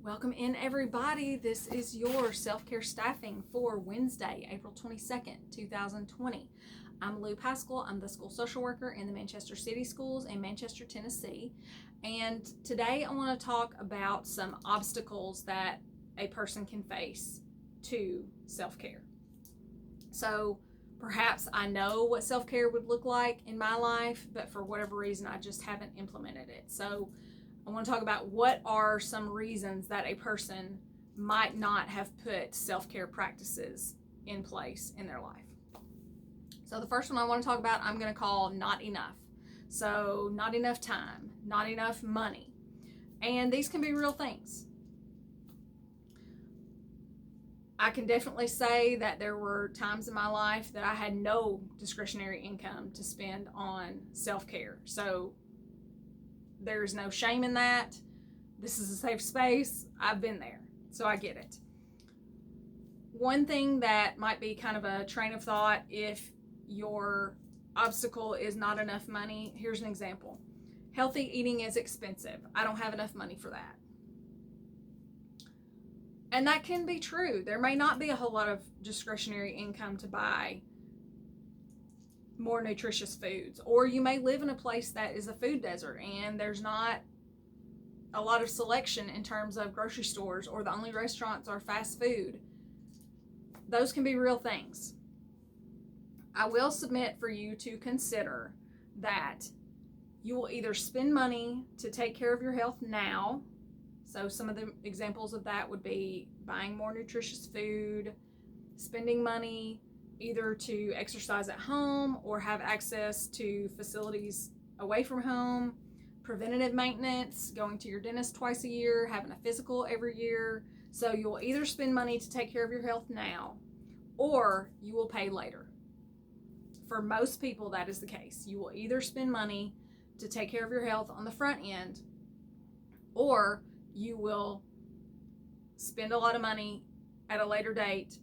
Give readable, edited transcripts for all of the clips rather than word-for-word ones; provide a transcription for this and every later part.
Welcome in, everybody. This is your self-care staffing for Wednesday, April 22nd, 2020. I'm Lou Pascal. I'm the school social worker in the Manchester City Schools in Manchester, Tennessee. And today I want to talk about some obstacles that a person can face to self-care. So perhaps I know what self-care would look like in my life, but for whatever reason, I just haven't implemented it. So I want to talk about what are some reasons that a person might not have put self-care practices in place in their life. So the first one I want to talk about, I'm going to call not enough. So not enough time, not enough money. And these can be real things. I can definitely say that there were times in my life that I had no discretionary income to spend on self-care. So there's no shame in that. This is a safe space. I've been there, so I get it. One thing that might be kind of a train of thought if your obstacle is not enough money, here's an example. Healthy eating is expensive. I don't have enough money for that. And that can be true. There may not be a whole lot of discretionary income to buy more nutritious foods, or you may live in a place that is a food desert and there's not a lot of selection in terms of grocery stores, or the only restaurants are fast food. Those can be real things. I will submit for you to consider that you will either spend money to take care of your health now. So some of the examples of that would be buying more nutritious food, spending money either to exercise at home or have access to facilities away from home, preventative maintenance, going to your dentist twice a year, having a physical every year. So you'll either spend money to take care of your health now, or you will pay later. For most people, that is the case. You will either spend money to take care of your health on the front end, or you will spend a lot of money at a later date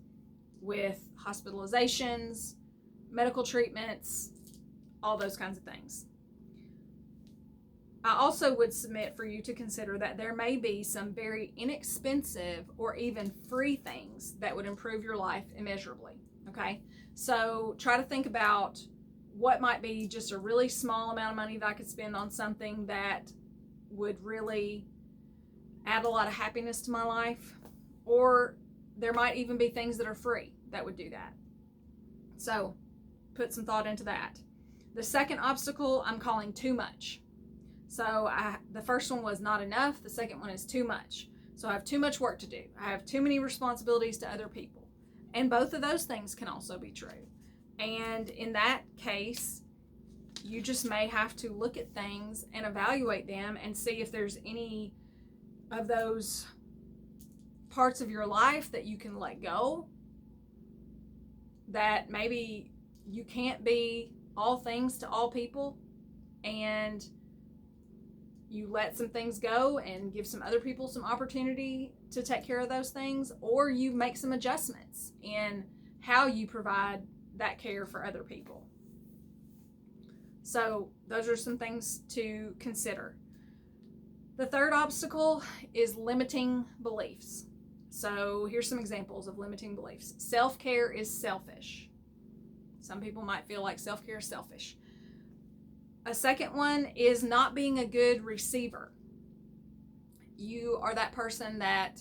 with hospitalizations, medical treatments, all those kinds of things. I also would submit for you to consider that there may be some very inexpensive or even free things that would improve your life immeasurably, okay? So try to think about what might be just a really small amount of money that I could spend on something that would really add a lot of happiness to my life, or there might even be things that are free that would do that. So put some thought into that. The second obstacle I'm calling too much. So the first one was not enough. The second one is too much. So I have too much work to do. I have too many responsibilities to other people. And both of those things can also be true. And in that case, you just may have to look at things and evaluate them and see if there's any of those parts of your life that you can let go, that maybe you can't be all things to all people, and you let some things go and give some other people some opportunity to take care of those things, or you make some adjustments in how you provide that care for other people. So those are some things to consider. The third obstacle is limiting beliefs. So here's some examples of limiting beliefs. Self-care is selfish. Some people might feel like self-care is selfish. A second one is not being a good receiver. You are that person that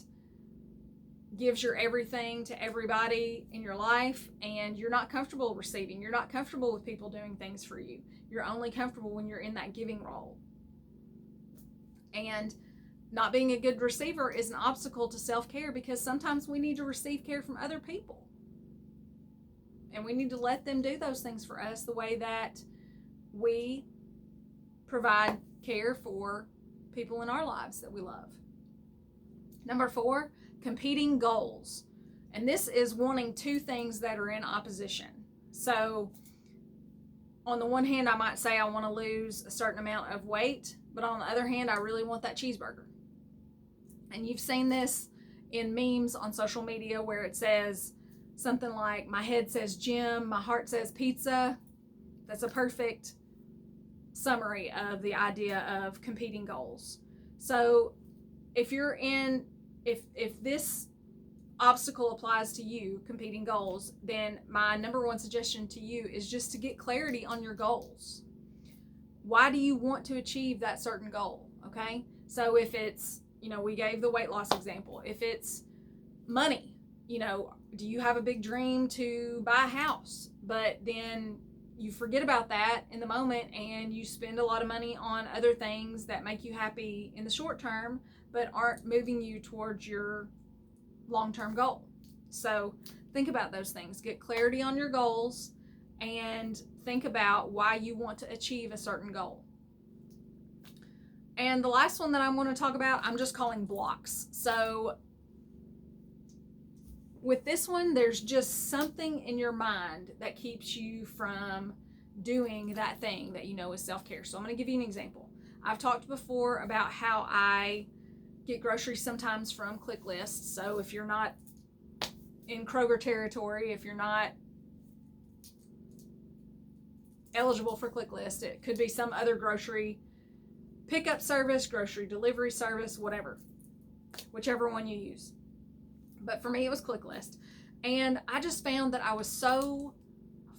gives your everything to everybody in your life, and you're not comfortable receiving. You're not comfortable with people doing things for you. You're only comfortable when you're in that giving role. And not being a good receiver is an obstacle to self-care, because sometimes we need to receive care from other people. And we need to let them do those things for us the way that we provide care for people in our lives that we love. Number 4, competing goals. And this is wanting two things that are in opposition. So on the one hand, I might say I want to lose a certain amount of weight, but on the other hand, I really want that cheeseburger. And you've seen this in memes on social media where it says something like, my head says gym, my heart says pizza. That's a perfect summary of the idea of competing goals. So if you're in if this obstacle applies to you, competing goals, then my number one suggestion to you is just to get clarity on your goals. Why do you want to achieve that certain goal? Okay, so if it's, we gave the weight loss example. If it's money, do you have a big dream to buy a house, but then you forget about that in the moment and you spend a lot of money on other things that make you happy in the short term but aren't moving you towards your long-term goal? So think about those things. Get clarity on your goals and think about why you want to achieve a certain goal. And the last one that I want to talk about, I'm just calling blocks. So with this one, there's just something in your mind that keeps you from doing that thing that is self-care. So I'm going to give you an example. I've talked before about how I get groceries sometimes from ClickList. So if you're not in Kroger territory, if you're not eligible for ClickList, it could be some other grocery pickup service, grocery delivery service, whatever, whichever one you use. But for me, it was ClickList. And I just found that I was so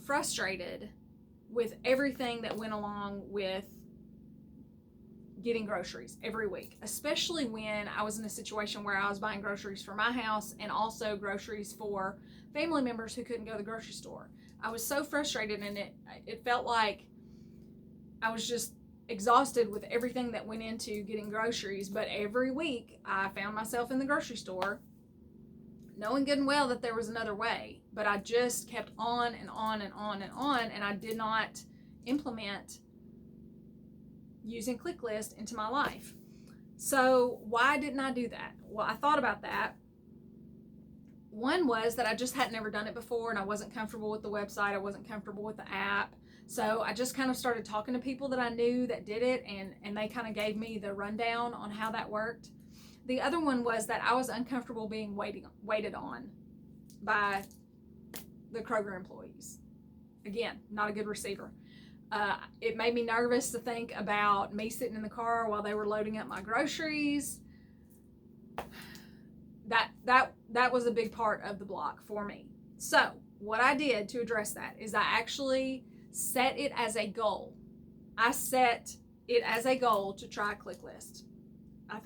frustrated with everything that went along with getting groceries every week, especially when I was in a situation where I was buying groceries for my house and also groceries for family members who couldn't go to the grocery store. I was so frustrated, and it felt like I was just exhausted with everything that went into getting groceries. But every week I found myself in the grocery store knowing good and well that there was another way, but I just kept on and on and on and on, and I did not implement using ClickList into my life. So why didn't I do that? Well, I thought about that. One was that I just hadn't ever done it before, and I wasn't comfortable with the website. I wasn't comfortable with the app. So I just kind of started talking to people that I knew that did it, and they kind of gave me the rundown on how that worked. The other one was that I was uncomfortable being waited on by the Kroger employees. Again, not a good receiver. It made me nervous to think about me sitting in the car while they were loading up my groceries. That was a big part of the block for me. So what I did to address that is I actually set it as a goal. I set it as a goal to try ClickList. I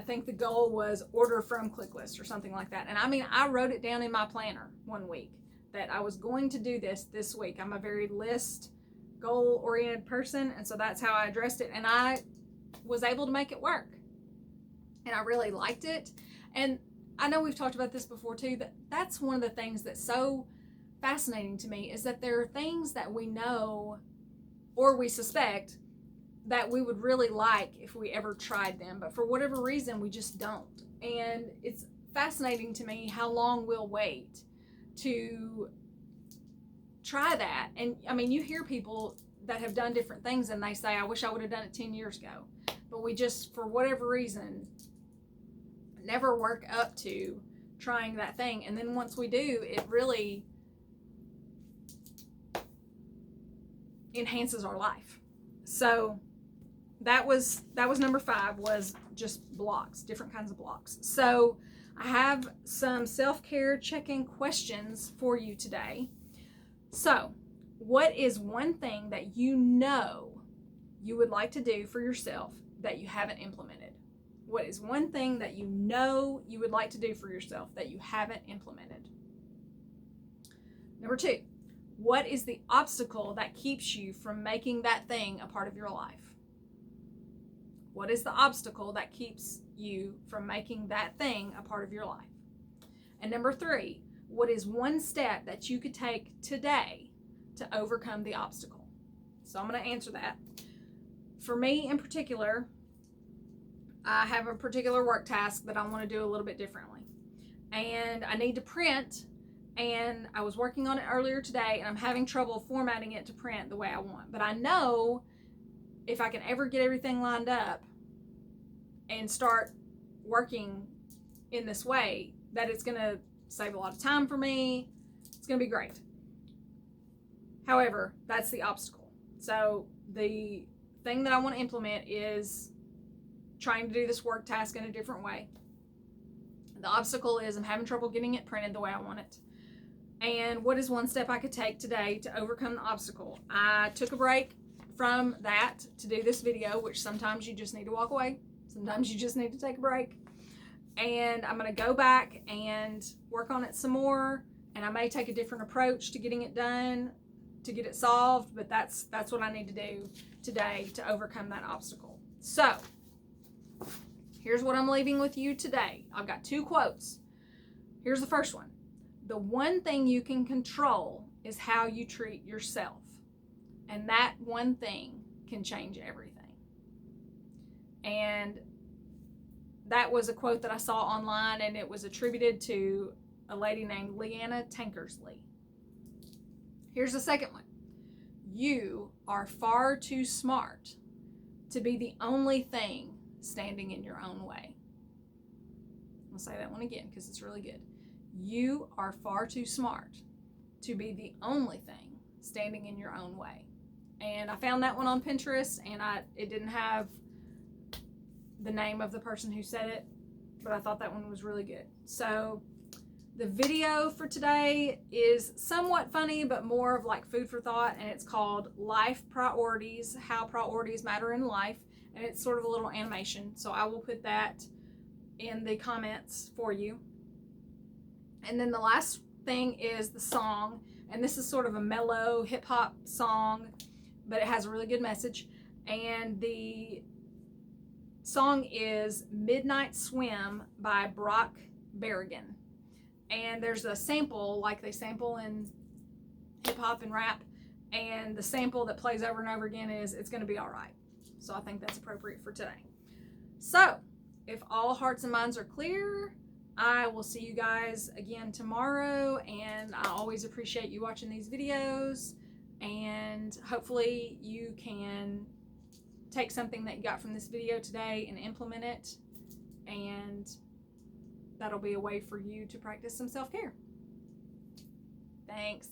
think the goal was order from ClickList or something like that. And I wrote it down in my planner one week that I was going to do this week. I'm a very list goal-oriented person, and so that's how I addressed it. And I was able to make it work. And I really liked it. And I know we've talked about this before too, that's one of the things that's so fascinating to me, is that there are things that we know or we suspect that we would really like if we ever tried them, but for whatever reason we just don't. And it's fascinating to me how long we'll wait to try that. And you hear people that have done different things and they say, I wish I would have done it 10 years ago, but we just, for whatever reason, never work up to trying that thing. And then once we do, it really enhances our life. So that was number 5, was just blocks, different kinds of blocks. So I have some self-care check-in questions for you today. So what is one thing that you would like to do for yourself that you haven't implemented? What is one thing that you would like to do for yourself that you haven't implemented? Number 2, what is the obstacle that keeps you from making that thing a part of your life? What is the obstacle that keeps you from making that thing a part of your life? And number 3, what is one step that you could take today to overcome the obstacle? So I'm going to answer that. For me in particular, I have a particular work task that I want to do a little bit differently. And I need to print, and I was working on it earlier today, and I'm having trouble formatting it to print the way I want. But I know if I can ever get everything lined up and start working in this way, that it's going to save a lot of time for me. It's going to be great. However, that's the obstacle. So the thing that I want to implement is trying to do this work task in a different way. The obstacle is I'm having trouble getting it printed the way I want it. And what is one step I could take today to overcome the obstacle? I took a break from that to do this video, which sometimes you just need to walk away. Sometimes you just need to take a break. And I'm going to go back and work on it some more. And I may take a different approach to getting it done, to get it solved. But that's what I need to do today to overcome that obstacle. So here's what I'm leaving with you today. I've got 2 quotes. Here's the first one. The one thing you can control is how you treat yourself. And that one thing can change everything. And that was a quote that I saw online, and it was attributed to a lady named Leanna Tankersley. Here's the second one. You are far too smart to be the only thing standing in your own way. I'll say that one again because it's really good. You are far too smart to be the only thing standing in your own way. And I found that one on Pinterest, and it didn't have the name of the person who said it, but I thought that one was really good. So the video for today is somewhat funny, but more of like food for thought, and it's called Life Priorities, How Priorities Matter in Life, and it's sort of a little animation. So I will put that in the comments for you. And then the last thing is the song, and this is sort of a mellow hip-hop song, but it has a really good message. And the song is Midnight Swim by Brock Berrigan. And there's a sample, like they sample in hip-hop and rap, and the sample that plays over and over again is It's Gonna Be Alright. So I think that's appropriate for today. So, if all hearts and minds are clear, I will see you guys again tomorrow, and I always appreciate you watching these videos, and hopefully you can take something that you got from this video today and implement it, and that'll be a way for you to practice some self-care. Thanks.